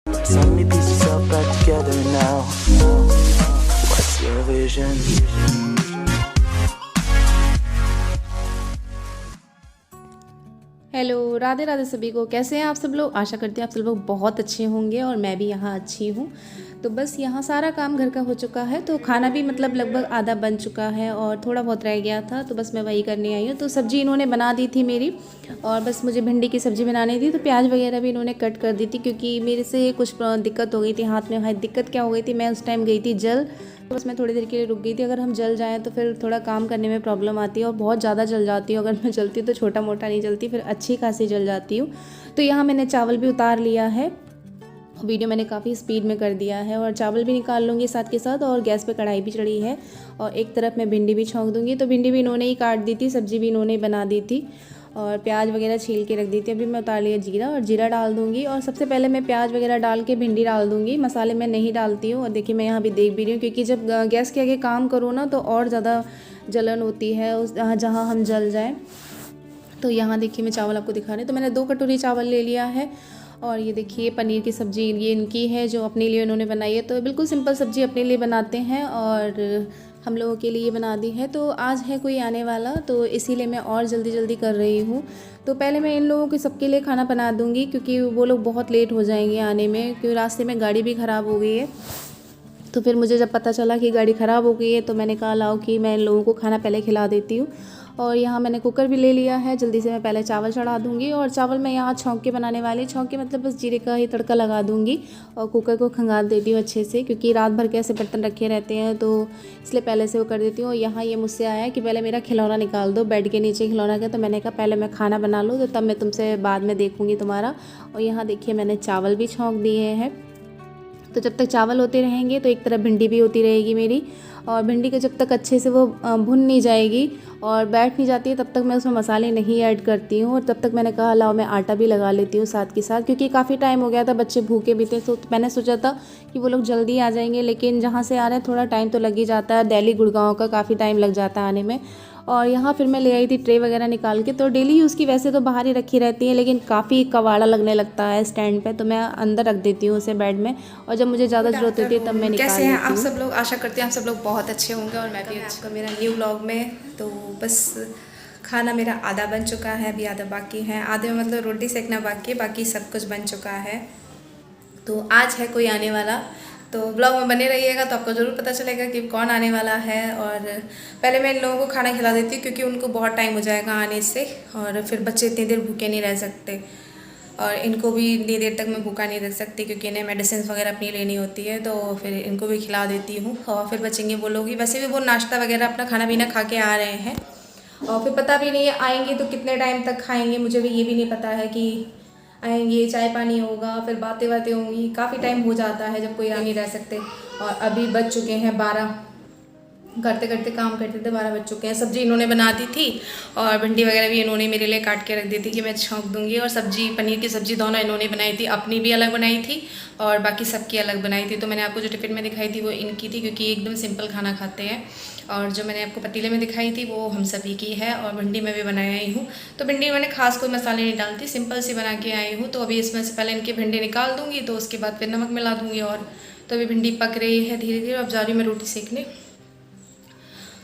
So many pieces all back together now. What's your vision? Hello, Radhe Radhe सभी को। कैसे हैं आप सब लोग? आशा करती हूँ आप सब लोग बहुत अच्छे होंगे और मैं भी यहाँ अच्छी हूँ। तो बस यहाँ सारा काम घर का हो चुका है, तो खाना भी मतलब लगभग आधा बन चुका है और थोड़ा बहुत रह गया था, तो बस मैं वही करने आई हूँ। तो सब्ज़ी इन्होंने बना दी थी मेरी, और बस मुझे भिंडी की सब्ज़ी बनानी थी, तो प्याज वगैरह भी इन्होंने कट कर दी थी, क्योंकि मेरे से कुछ दिक्कत हो गई थी हाथ में। भाई दिक्कत क्या हो गई थी, मैं उस टाइम गई थी जल, तो बस मैं थोड़ी देर के लिए रुक गई थी। अगर हम जल जाएँ तो फिर थोड़ा काम करने में प्रॉब्लम आती है, और बहुत ज़्यादा जल जाती हूँ। अगर मैं जलती हूँ तो छोटा मोटा नहीं जलती, फिर अच्छी खासी जल जाती हूँ। तो यहाँ मैंने चावल भी उतार लिया है, वीडियो मैंने काफ़ी स्पीड में कर दिया है, और चावल भी निकाल लूँगी साथ के साथ, और गैस पे कढ़ाई भी चढ़ी है, और एक तरफ मैं भिंडी भी छौंक दूँगी। तो भिंडी भी इन्होंने ही काट दी थी, सब्ज़ी भी इन्होंने ही बना दी थी, और प्याज वगैरह छील के रख दी थी। अभी मैं उतार लिया जीरा, और जीरा डाल दूँगी, और सबसे पहले मैं प्याज वगैरह डाल के भिंडी डाल दूँगी। मसाले मैं नहीं डालती हूँ, और देखिए मैं यहाँ भी देख भी रही हूँ, क्योंकि जब गैस के आगे काम करूँ ना तो और ज़्यादा जलन होती है उस जहाँ हम जल जाएँ। तो यहाँ देखिए मैं चावल आपको दिखा रही हूँ। तो मैंने 2 कटोरी चावल ले लिया है, और ये देखिए पनीर की सब्ज़ी ये इनकी है जो अपने लिए उन्होंने बनाई है। तो बिल्कुल सिंपल सब्ज़ी अपने लिए बनाते हैं, और हम लोगों के लिए बना दी है। तो आज है कोई आने वाला, तो इसीलिए मैं और जल्दी जल्दी कर रही हूँ। तो पहले मैं इन लोगों के सबके लिए खाना बना दूँगी, क्योंकि वो लोग बहुत लेट हो जाएंगे आने में, क्योंकि रास्ते में गाड़ी भी ख़राब हो गई है। तो फिर मुझे जब पता चला कि गाड़ी ख़राब हो गई है, तो मैंने कहा लाओ कि मैं इन लोगों को खाना पहले खिला देती हूँ। और यहाँ मैंने कुकर भी ले लिया है, जल्दी से मैं पहले चावल चढ़ा दूँगी। और चावल मैं यहाँ छौंक के बनाने वाली, छौंक के मतलब बस जीरे का ही तड़का लगा दूँगी, और कुकर को खंगाल देती हूँ अच्छे से, क्योंकि रात भर के ऐसे बर्तन रखे रहते हैं, तो इसलिए पहले से वो कर देती हूँ। और यहाँ ये मुझसे आया कि पहले मेरा खिलौना निकाल दो, बेड के नीचे खिलौना का। तो मैंने कहा पहले मैं खाना बना लूँ, तो तब मैं तुमसे बाद में देखूँगी तुम्हारा। और यहाँ देखिए मैंने चावल भी छौंक दिए हैं। तो जब तक चावल होते रहेंगे तो एक तरफ भिंडी भी होती रहेगी मेरी, और भिंडी को जब तक अच्छे से वो भुन नहीं जाएगी और बैठ नहीं जाती है, तब तक मैं उसमें मसाले नहीं ऐड करती हूँ। और तब तक मैंने कहा लाओ मैं आटा भी लगा लेती हूँ साथ के साथ, क्योंकि काफ़ी टाइम हो गया था, बच्चे भूखे भी थे। तो मैंने सोचा था कि वो लोग जल्दी आ जाएंगे, लेकिन जहाँ से आ रहे हैं थोड़ा टाइम तो लग ही जाता है। दिल्ली गुड़गांव का काफ़ी टाइम लग जाता है आने में। और यहाँ फिर मैं ले आई थी ट्रे वगैरह निकाल के। तो डेली यूज़ की वैसे तो बाहर ही रखी रहती है, लेकिन काफ़ी कवाड़ा लगने लगता है स्टैंड पे, तो मैं अंदर रख देती हूँ उसे बेड में, और जब मुझे ज़्यादा ज़रूरत होती है तब मैं निकाल कैसे हैं लेती आप हूँ। सब लोग? आशा करती हैं आप सब लोग बहुत अच्छे होंगे, और मैं भी आपका मेरा न्यू व्लॉग में। तो बस खाना मेरा आधा बन चुका है, अभी आधा बाकी है। आधे में मतलब रोटी सेकना बाकी है, बाकी सब कुछ बन चुका है। तो आज है कोई आने वाला, तो ब्लॉग में बने रहिएगा तो आपको ज़रूर पता चलेगा कि कौन आने वाला है। और पहले मैं इन लोगों को खाना खिला देती हूँ, क्योंकि उनको बहुत टाइम हो जाएगा आने से, और फिर बच्चे इतनी देर भूखे नहीं रह सकते, और इनको भी इतनी देर तक मैं भूखा नहीं रह सकती, क्योंकि इन्हें मेडिसिन वगैरह अपनी लेनी होती है। तो फिर इनको भी खिला देती हूँ, और फिर बचेंगे वो लोग ही। वैसे भी वो नाश्ता वगैरह अपना खाना पीना खा के आ रहे हैं, और फिर पता भी नहीं है आएंगे तो कितने टाइम तक खाएंगे, मुझे भी ये भी नहीं पता है कि आएंगे, चाय पानी होगा, फिर बातें बातें होंगी, काफ़ी टाइम हो जाता है जब कोई आ नहीं रह सकते। और अभी बज चुके हैं 12, करते करते काम करते थे 12 बज चुके हैं। सब्ज़ी इन्होंने बना दी थी, और भिंडी वगैरह भी इन्होंने मेरे लिए काट के रख दी थी कि मैं छौंक दूँगी। और सब्ज़ी पनीर की सब्ज़ी दोनों इन्होंने बनाई थी, अपनी भी अलग बनाई थी और बाकी सबकी अलग बनाई थी। तो मैंने आपको जो टिफ़िन में दिखाई थी वो इनकी थी, क्योंकि एकदम सिंपल खाना खाते हैं। और जो मैंने आपको पतीले में दिखाई थी वो हम सभी की है। और भिंडी में भी बनाई आई हूँ, तो भिंडी मैंने खास कोई मसाले नहीं डालती, सिंपल सी बना के आई हूँ। तो अभी इसमें से पहले इनकी भिंडी निकाल दूँगी, तो उसके बाद फिर नमक मिला दूँगी। और तो अभी भिंडी पक रही है धीरे धीरे। अब जा रही हूँ मैं रोटी सेकने।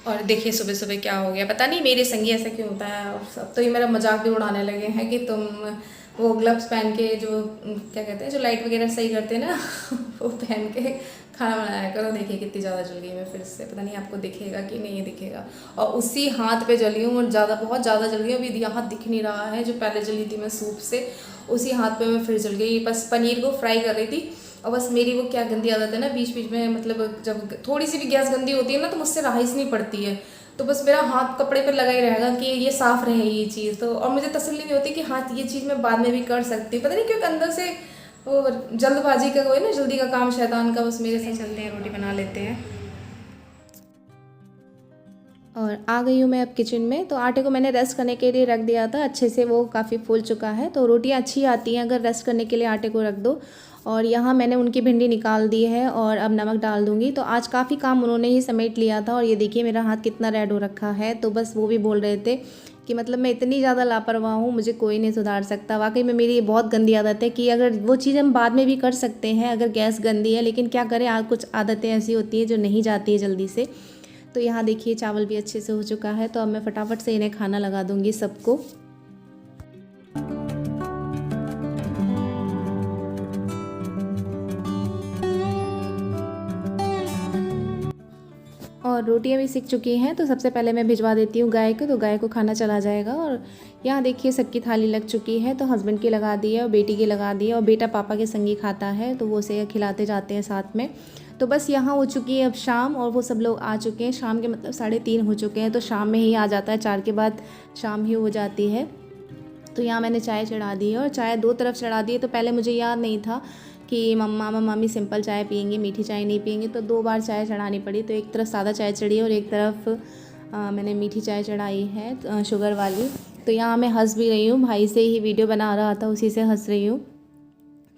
और देखिए सुबह सुबह क्या हो गया, पता नहीं मेरे संगी ऐसा क्यों होता है। और सब तो ये मेरा मजाक भी उड़ाने लगे हैं कि तुम वो ग्लव्स पहन के, जो क्या कहते हैं, जो लाइट वगैरह सही करते हैं ना वो पहन के खाना बनाया करो। देखिए कितनी ज़्यादा जल गई मैं फिर से, पता नहीं आपको दिखेगा कि नहीं दिखेगा। और उसी हाथ पे जली हूँ, और ज़्यादा बहुत ज़्यादा जल गई। अभी यहाँ दिख नहीं रहा है, जो पहले जली थी मैं सूप से, उसी हाथ पे मैं फिर जल गई। बस पनीर को फ्राई कर रही थी, और बस मेरी वो क्या गंदी आदत है ना, बीच बीच में मतलब जब थोड़ी सी भी गैस गंदी होती है ना, तो मुझसे राइस नहीं पड़ती है। तो बस मेरा हाथ कपड़े पर लगा ही रहेगा कि ये साफ़ रहे ये चीज़। तो और मुझे तसल्ली नहीं होती कि हाँ ये चीज़ मैं बाद में भी कर सकती हूँ, पता नहीं क्यों अंदर से वो जल्दबाजी का, कोई ना जल्दी का काम शैतान का, बस मेरे साथ चलते हैं, रोटी बना लेते हैं। और आ गई हूँ मैं अब किचन में। तो आटे को मैंने रेस्ट करने के लिए रख दिया था, अच्छे से वो काफ़ी फूल चुका है। तो रोटियाँ अच्छी आती हैं अगर रेस्ट करने के लिए आटे को रख दो। और यहाँ मैंने उनकी भिंडी निकाल दी है, और अब नमक डाल दूँगी। तो आज काफ़ी काम उन्होंने ही समेट लिया था, और ये देखिए मेरा हाथ कितना रेड हो रखा है। तो बस वो भी बोल रहे थे कि मतलब मैं इतनी ज़्यादा लापरवाह हूँ, मुझे कोई नहीं सुधार सकता। वाकई में मेरी ये बहुत गंदी आदत है कि अगर वो चीज़ हम बाद में भी कर सकते हैं अगर गैस गंदी है, लेकिन क्या करें, कुछ आदतें ऐसी होती हैं जो नहीं जाती है जल्दी से। तो यहाँ देखिए चावल भी अच्छे से हो चुका है, तो अब मैं फटाफट से इन्हें खाना लगा दूँगी सबको। और रोटियां भी सिक चुकी हैं, तो सबसे पहले मैं भिजवा देती हूँ गाय को, तो गाय को खाना चला जाएगा। और यहाँ देखिए सबकी थाली लग चुकी है, तो हस्बैंड की लगा दी है और बेटी की लगा दी है, और बेटा पापा के संग ही खाता है तो वो उसे खिलाते जाते हैं साथ में। तो बस यहाँ हो चुकी है अब शाम, और वो सब लोग आ चुके हैं। शाम के मतलब 3:30 हो चुके हैं, तो शाम में ही आ जाता है, 4 के बाद शाम ही हो जाती है। तो यहाँ मैंने चाय चढ़ा दी है, और चाय 2 तरफ चढ़ा दी है। तो पहले मुझे याद नहीं था कि मम्मी सिंपल चाय पियेंगे, मीठी चाय नहीं पियेंगे, तो 2 बार चाय चढ़ानी पड़ी। तो एक तरफ सादा चाय चढ़ी और एक तरफ मैंने मीठी चाय चढ़ाई है शुगर वाली। तो यहाँ मैं हंस भी रही हूँ, भाई से ही वीडियो बना रहा था, उसी से हंस रही हूँ।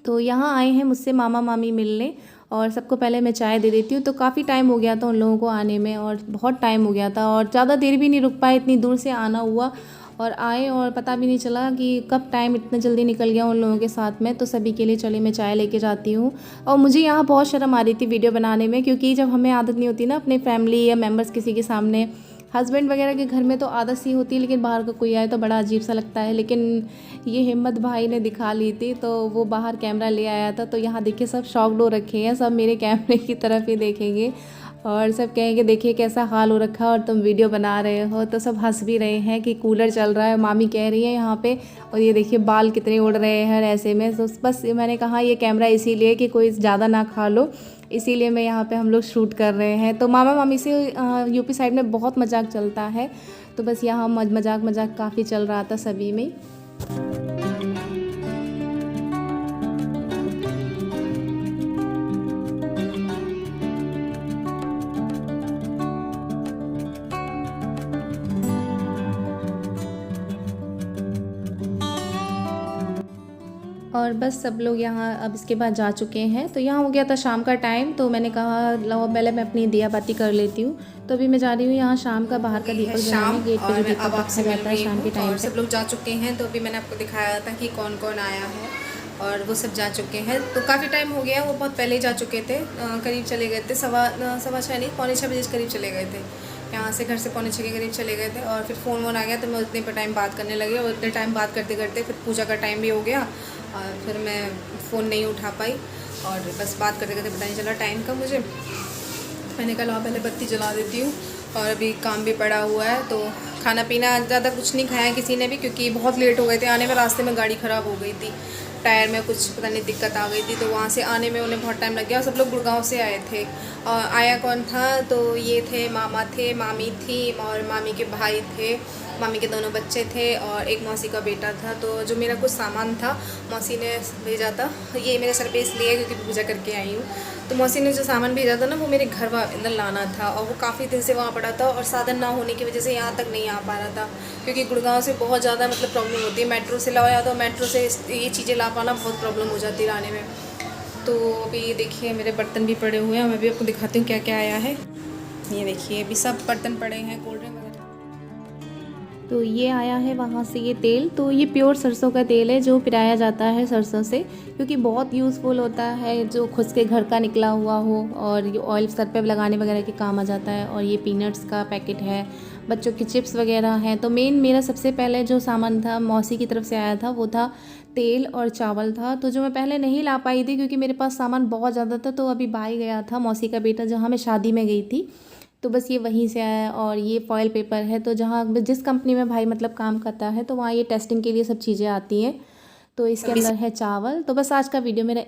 तो यहाँ आए हैं मुझसे मामा मामी मिलने, और सबको पहले मैं चाय दे देती हूँ। तो काफ़ी टाइम हो गया था उन लोगों को आने में, और बहुत टाइम हो गया था, और ज़्यादा देर भी नहीं रुक पाए, इतनी दूर से आना हुआ और आए, और पता भी नहीं चला कि कब टाइम इतना जल्दी निकल गया उन लोगों के साथ में। तो सभी के लिए चले मैं चाय लेके जाती हूँ। और मुझे यहाँ बहुत शर्म आ रही थी वीडियो बनाने में, क्योंकि जब हमें आदत नहीं होती ना अपने फैमिली या मेम्बर्स किसी के सामने, हस्बैंड वगैरह के घर में तो आदत सी होती है, लेकिन बाहर का कोई आए तो बड़ा अजीब सा लगता है। लेकिन ये हिम्मत भाई ने दिखा ली थी, तो वो बाहर कैमरा ले आया था। तो यहाँ देखिए सब शॉक्ड हो रखे हैं, सब मेरे कैमरे की तरफ ही देखेंगे और सब कहेंगे देखिए कैसा हाल हो रखा है और तुम वीडियो बना रहे हो। तो सब हंस भी रहे हैं कि कूलर चल रहा है, मामी कह रही है यहाँ पे, और ये देखिए बाल कितने उड़ रहे हैं ऐसे में। तो बस मैंने कहा ये कैमरा इसीलिए कि कोई ज़्यादा ना खा लो, इसीलिए मैं यहाँ पे हम लोग शूट कर रहे हैं। तो मामा मामी से यूपी साइड में बहुत मजाक चलता है, तो बस यहाँ मजाक काफ़ी चल रहा था सभी में। और बस सब लोग यहाँ अब इसके बाद जा चुके हैं। तो यहाँ हो गया था शाम का टाइम, तो मैंने कहा लो पहले मैं अपनी दिया बाती कर लेती हूँ। तो अभी मैं जा रही हूँ यहाँ शाम का बाहर का दीपक जलाने, गेट पे जो दीपक रखा जाता है शाम के टाइम। सब लोग जा चुके हैं, तो अभी मैंने आपको दिखाया था कि कौन कौन आया है, और वो सब जा चुके हैं। तो काफ़ी टाइम हो गया, वो बहुत पहले ही जा चुके थे, करीब चले गए थे 6:15 नहीं 5:45 बजे करीब चले गए थे। यहाँ से घर से 5:45 के करीब चले गए थे, और फिर फ़ोन वोन आ गया तो मैं उतने पर टाइम बात करने लगे, और उतने टाइम बात करते करते फिर पूजा का टाइम भी हो गया, और फिर मैं फ़ोन नहीं उठा पाई, और बस बात करते करते पता नहीं चला टाइम का मुझे। मैंने कहा पहले बत्ती जला देती हूँ, और अभी काम भी पड़ा हुआ है। तो खाना पीना ज़्यादा कुछ नहीं खाया किसी ने भी, क्योंकि बहुत लेट हो गए थे आने में। रास्ते में गाड़ी ख़राब हो गई थी, टायर में कुछ पता नहीं दिक्कत आ गई थी, तो वहाँ से आने में उन्हें बहुत टाइम लग गया। सब लोग गुड़गांव से आए थे, और आया कौन था, तो ये थे मामा थे, मामी थी, और मामी के भाई थे, मामी के दोनों बच्चे थे, और एक मौसी का बेटा था। तो जो मेरा कुछ सामान था मौसी ने भेजा था, ये मेरे सर पे इसलिए क्योंकि पूजा करके आई हूँ। तो मौसी ने जो सामान भेजा था ना, वो मेरे घर अंदर लाना था, और वो काफ़ी दिन से वहाँ पड़ा था, और साधन ना होने की वजह से यहाँ तक नहीं आ पा रहा था, क्योंकि गुड़गांव से बहुत ज़्यादा मतलब प्रॉब्लम होती है। मेट्रो से लाया तो मेट्रो से ये चीज़ें ला पाना बहुत प्रॉब्लम हो जाती है लाने में। तो अभी देखिए मेरे बर्तन भी पड़े हुए हैं, मैं भी आपको दिखाती हूँ क्या क्या आया है। ये देखिए अभी सब बर्तन पड़े हैं, कोल्ड ड्रिंक वगैरह। तो ये आया है वहाँ से ये तेल, तो ये प्योर सरसों का तेल है जो पिराया जाता है सरसों से, क्योंकि बहुत यूज़फुल होता है, जो खुद के घर का निकला हुआ हो, और ये ऑयल सर पे लगाने वगैरह के काम आ जाता है। और ये पीनट्स का पैकेट है, बच्चों की चिप्स वगैरह हैं। तो मेन मेरा सबसे पहले जो सामान था मौसी की तरफ से आया था, वो था तेल और चावल था, तो जो मैं पहले नहीं ला पाई थी क्योंकि मेरे पास सामान बहुत ज़्यादा था। तो अभी भाई गया था, मौसी का बेटा, जहाँ मैं शादी में गई थी, तो बस ये वहीं से आया। और ये फॉयल पेपर है, तो जहाँ जिस कंपनी में भाई मतलब काम करता है, तो वहाँ ये टेस्टिंग के लिए सब चीज़ें आती हैं। तो इसके अंदर है चावल। तो बस आज का वीडियो मेरा